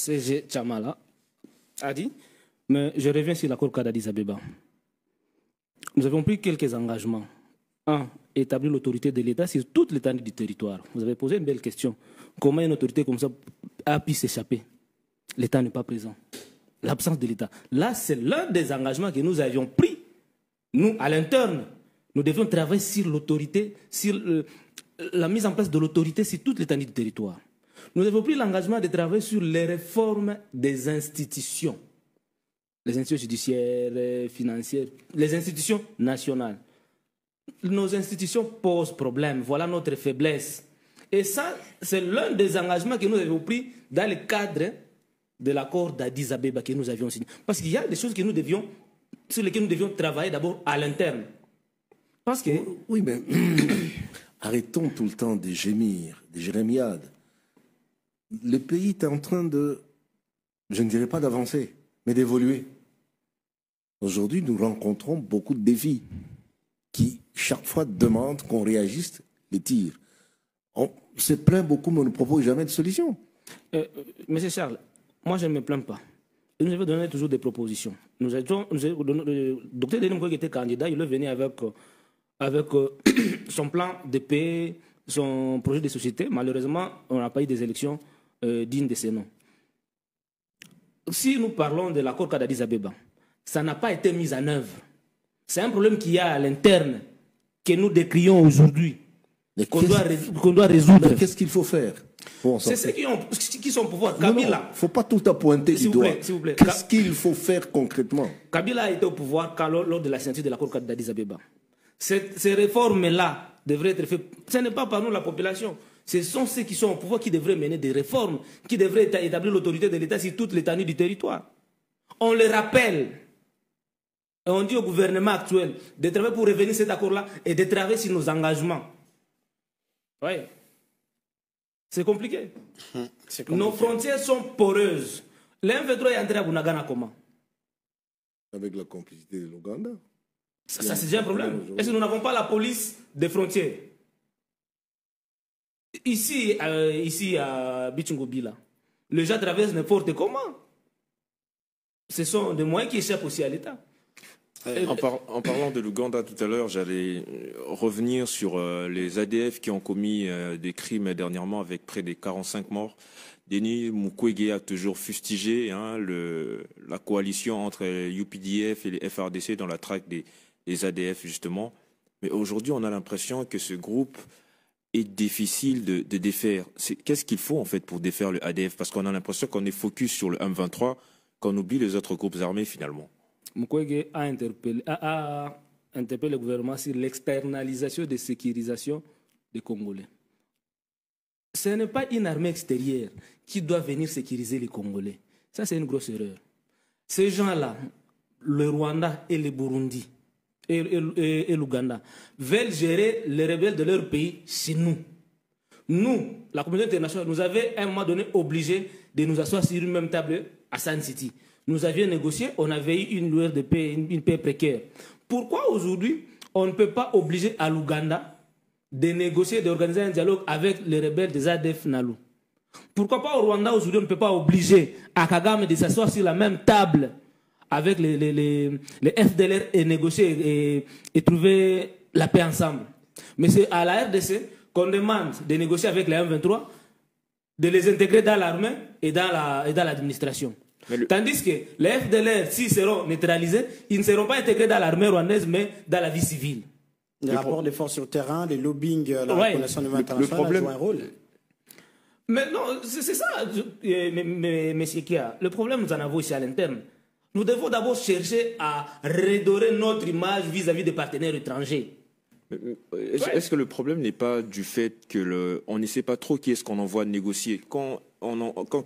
CG Chamala a dit, mais je reviens sur l'accord cadre d'Addis Abeba. Nous avons pris quelques engagements. Un, établir l'autorité de l'État sur toute l'étendue du territoire. Vous avez posé une belle question. Comment une autorité comme ça a pu s'échapper? L'État n'est pas présent. L'absence de l'État. Là, c'est l'un des engagements que nous avions pris. Nous, à l'interne, nous devions travailler sur l'autorité, sur la mise en place de l'autorité sur toute l'étendue du territoire. Nous avons pris l'engagement de travailler sur les réformes des institutions. Les institutions judiciaires, financières, les institutions nationales. Nos institutions posent problème. Voilà notre faiblesse. Et ça, c'est l'un des engagements que nous avons pris dans le cadre de l'accord d'Addis Abeba que nous avions signé. Parce qu'il y a des choses que nous devions, sur lesquelles nous devions travailler d'abord à l'interne. Parce que... Oui, mais arrêtons tout le temps de gémir, de jérémiades. Le pays est en train de, je ne dirais pas d'avancer, mais d'évoluer. Aujourd'hui, nous rencontrons beaucoup de défis qui, chaque fois, demandent qu'on réagisse les tirs. On se plaint beaucoup, mais on ne propose jamais de solution. Monsieur Charles, moi, je ne me plains pas. Et nous avons donné toujours des propositions. Le docteur Denis Mukwege était candidat, il est venu avec son plan de paix, son projet de société. Malheureusement, on n'a pas eu des élections dignes de ces noms. Si nous parlons de l'accord cadre d'Addis Abeba, ça n'a pas été mis en œuvre. C'est un problème qu'il y a à l'interne que nous décrions aujourd'hui, qu'on doit résoudre. Qu'est-ce qu'il faut faire? C'est ceux qui sont au pouvoir. Kabila. Il ne faut pas tout appointer du doigt. Qu'est-ce qu'il faut faire concrètement? Kabila a été au pouvoir lors de la signature de l'accord cadre d'Addis Abeba. Ces réformes-là devraient être faites. Ce n'est pas par nous la population. Ce sont ceux qui sont au pouvoir qui devraient mener des réformes, qui devraient établir l'autorité de l'État sur toute l'étendue du territoire. On le rappelle. Et on dit au gouvernement actuel de travailler pour revenir cet accord-là et de travailler sur nos engagements. Oui. C'est compliqué. Nos frontières sont poreuses. L'M23 est entré à Bunagana comment? Avec la complicité de l'Ouganda. Ça c'est déjà un problème. Est-ce que nous n'avons pas la police des frontières? Ici à Bichungobila, les gens traversent n'importe comment. Ce sont des moyens qui échappent aussi à l'État. En parlant de l'Ouganda tout à l'heure, j'allais revenir sur les ADF qui ont commis des crimes dernièrement avec près de 45 morts. Denis Mukwege a toujours fustigé la coalition entre UPDF et les FRDC dans la traque des ADF justement. Mais aujourd'hui, on a l'impression que ce groupe est difficile de défaire. Qu'est-ce qu'il faut en fait pour défaire le ADF? Parce qu'on a l'impression qu'on est focus sur le M23, qu'on oublie les autres groupes armés finalement. Mukwege a interpellé le gouvernement sur l'externalisation de sécurisation des Congolais. Ce n'est pas une armée extérieure qui doit venir sécuriser les Congolais. Ça, c'est une grosse erreur. Ces gens-là, le Rwanda et le Burundi et l'Ouganda, veulent gérer les rebelles de leur pays chez nous. Nous, la communauté internationale, nous avons à un moment donné obligé de nous asseoir sur une même table à San City. Nous avions négocié, on avait eu une lueur de paix, une paix précaire. Pourquoi aujourd'hui, on ne peut pas obliger à l'Ouganda de négocier, d'organiser un dialogue avec les rebelles des ADF Nalu? Pourquoi pas au Rwanda, aujourd'hui, on ne peut pas obliger à Kagame de s'asseoir sur la même table avec les FDLR et négocier et trouver la paix ensemble? Mais c'est à la RDC qu'on demande de négocier avec les M23, de les intégrer dans l'armée et dans l'administration. Tandis que les FDLR, s'ils seront neutralisés, ils ne seront pas intégrés dans l'armée rwandaise, mais dans la vie civile. Les rapports des forces sur terrain, les lobbying, la reconnaissance internationale jouent un rôle. Mais non, c'est ça, mais c'est qu'il y a. Le problème, nous en avons ici à l'interne. Nous devons d'abord chercher à redorer notre image vis-à-vis des partenaires étrangers. Est-ce que le problème n'est pas du fait qu'on ne sait pas trop qui est-ce qu'on envoie négocier? Quand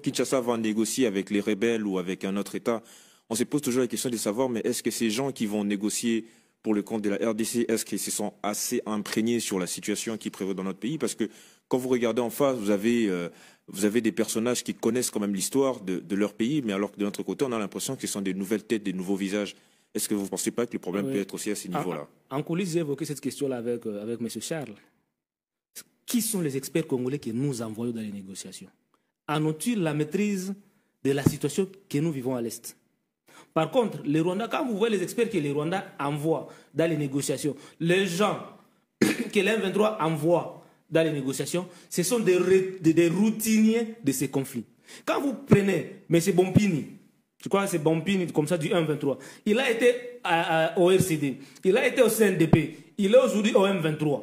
Kinshasa va négocier avec les rebelles ou avec un autre État, on se pose toujours la question de savoir, mais est-ce que ces gens qui vont négocier pour le compte de la RDC, est-ce qu'ils se sont assez imprégnés sur la situation qui prévaut dans notre pays? Parce que quand vous regardez en face, vous avez des personnages qui connaissent quand même l'histoire de leur pays, mais alors que de notre côté, on a l'impression que ce sont des nouvelles têtes, des nouveaux visages. Est-ce que vous ne pensez pas que le problème peut être aussi à ce niveau-là? En coulisses, j'ai évoqué cette question-là avec M. Charles. Qui sont les experts congolais que nous envoyons dans les négociations? En ont-ils la maîtrise de la situation que nous vivons à l'Est. Par contre, les Rwandais, quand vous voyez les experts que les Rwandais envoient dans les négociations, les gens que l'M23 envoie dans les négociations, ce sont des routiniers de ces conflits. Quand vous prenez M. Bompini, je crois que c'est Bompini comme ça du M23, il a été au RCD, il a été au CNDP, il est aujourd'hui au M23.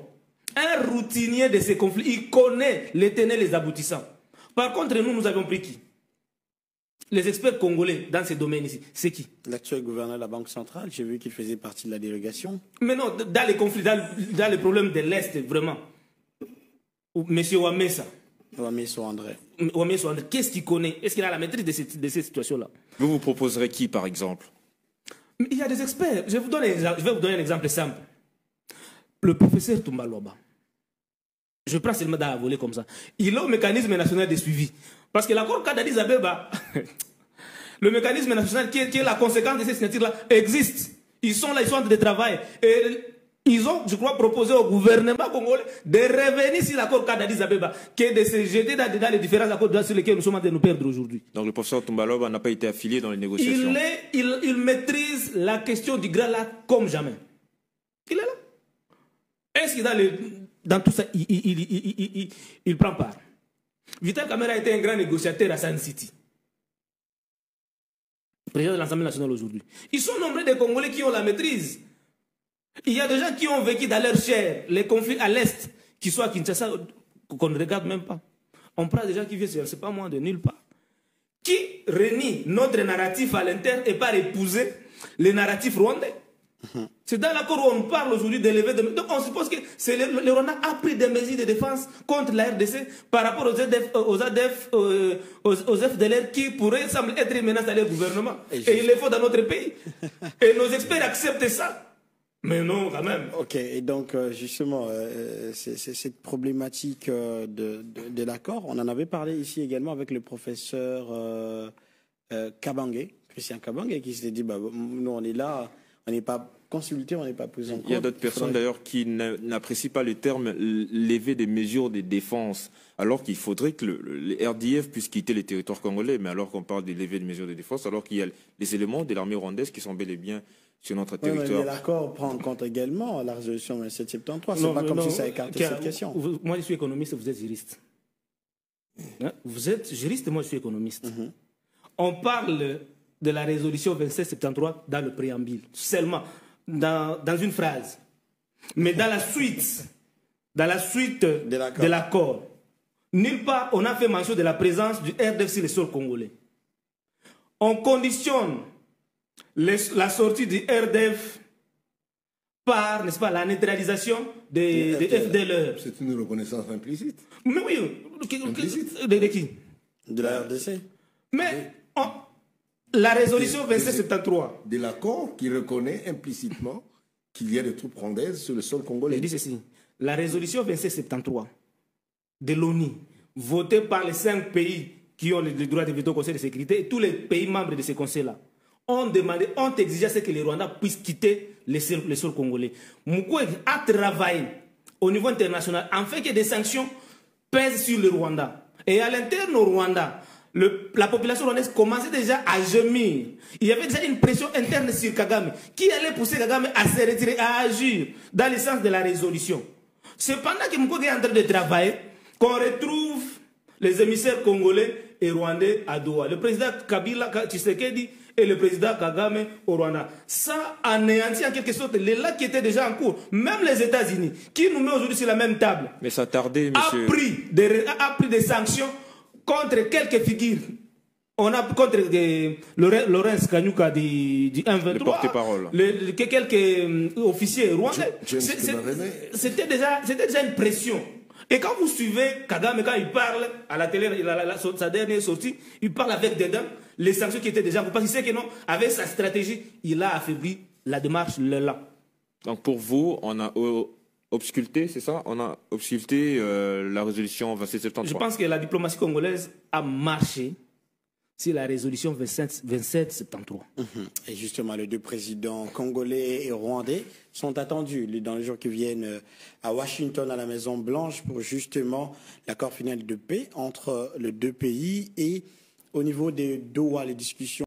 Un routinier de ces conflits, il connaît les tenants et les aboutissants. Par contre, nous avons pris qui? Les experts congolais dans ces domaines ici, c'est qui? L'actuel gouverneur de la Banque centrale, j'ai vu qu'il faisait partie de la délégation. Mais non, dans les conflits, dans les problèmes de l'Est, vraiment. Monsieur Wamesa. Wamesa André. Wamesa André, qu'est-ce qu'il connaît? Est-ce qu'il a la maîtrise de ces situations-là? Vous proposerez qui, par exemple? Mais il y a des experts. Je vais vous donner un exemple simple. Le professeur Toumba Loba. Je prends seulement dans la volée comme ça. Il est au mécanisme national de suivi. Parce que l'accord cadre d'Addis Abeba, le mécanisme national qui est la conséquence de ces signatures-là, existe. Ils sont là, ils sont en train de travailler. Et ils ont, je crois, proposé au gouvernement congolais de revenir sur l'accord cadre d'Addis Abeba, qui est de se jeter dans les différents accords sur lesquels nous sommes en train de nous perdre aujourd'hui. Donc le professeur Toumba n'a pas été affilié dans les négociations. Il maîtrise la question du Grand Lac comme jamais. Il est là. Est-ce qu'il dans tout ça, il prend part? Vital Kamerhe a été un grand négociateur à San City. Président de l'Assemblée nationale aujourd'hui. Ils sont nombreux des Congolais qui ont la maîtrise. Il y a des gens qui ont vécu dans leur chair les conflits à l'Est, qui sont à Kinshasa, qu'on ne regarde même pas. On prend des gens qui viennent, je ne sais pas moi, de nulle part. Qui renie notre narratif à l'interne et par épouser les narratifs rwandais. C'est dans l'accord où on parle aujourd'hui d'élever. Donc on suppose que le Rwanda a pris des mesures de défense contre la RDC par rapport aux FDLR qui pourraient sembler être une menace à leur gouvernement. Et il les faut dans notre pays. Et nos experts acceptent ça. Mais non, quand même. Ok, et donc justement, cette problématique de l'accord, on en avait parlé ici également avec le professeur Kabangé, Christian Kabangé, qui s'était dit, bah, nous on est là, on n'est pas consulté, on n'est pas pris en compte. Il y a d'autres personnes d'ailleurs qui n'apprécient pas le terme lever des mesures de défense, alors qu'il faudrait que les RDF puissent quitter les territoires congolais, mais alors qu'on parle de lever des mesures de défense, alors qu'il y a les éléments de l'armée rwandaise qui sont bel et bien sur notre territoire. Mais l'accord prend en compte également la résolution 2773. C'est pas comme si ça écartait cette question. Moi, je suis économiste, vous êtes juriste. Hein? Vous êtes juriste, moi, je suis économiste. On parle de la résolution 2773 dans le préambule, seulement dans une phrase. Mais dans la suite de l'accord, nulle part on a fait mention de la présence du RDF sur le sol congolais. On conditionne la sortie du RDF par, n'est-ce pas, la neutralisation des FDLR. C'est une reconnaissance implicite. Mais oui, de qui? De la RDC. Mais la résolution 2773. De l'accord qui reconnaît implicitement qu'il y a des troupes rwandaises sur le sol congolais. Je dis ceci. La résolution 2773 de l'ONU, votée par les 5 pays qui ont le droit de veto au Conseil de sécurité, et tous les pays membres de ce conseil-là, ont exigé à ce que les Rwandais puissent quitter les sols congolais. Mukwege a travaillé au niveau international en fait que des sanctions pèsent sur le Rwanda. Et à l'interne au Rwanda, la population rwandaise commençait déjà à gémir. Il y avait déjà une pression interne sur Kagame qui allait pousser Kagame à se retirer, à agir dans le sens de la résolution. Cependant que Mukwege est en train de travailler, qu'on retrouve les émissaires congolais et rwandais à Doha. Le président Kabila Tshisekedi et le président Kagame au Rwanda. Ça anéantit en quelque sorte les lacs qui étaient déjà en cours. Même les États-Unis, qui nous met aujourd'hui sur la même table, mais ça tardait, monsieur. A pris des sanctions contre quelques figures. On a contre Laurence Kanyuka du M23, le porte-parole, quelques officiers rwandais. C'était déjà une pression. Et quand vous suivez Kagame, quand il parle à la télé, sa dernière sortie, il parle avec dedans les sanctions qui étaient déjà. Parce qu'il sait que non, avec sa stratégie, il a affaibli la démarche là. Donc pour vous, on a obsculté, c'est ça? On a obsculté la résolution 2773. Je pense que la diplomatie congolaise a marché sur la résolution 2773. Et justement, les deux présidents congolais et rwandais sont attendus dans les jours qui viennent à Washington, à la Maison Blanche, pour justement l'accord final de paix entre les deux pays et au niveau des Doha, les discussions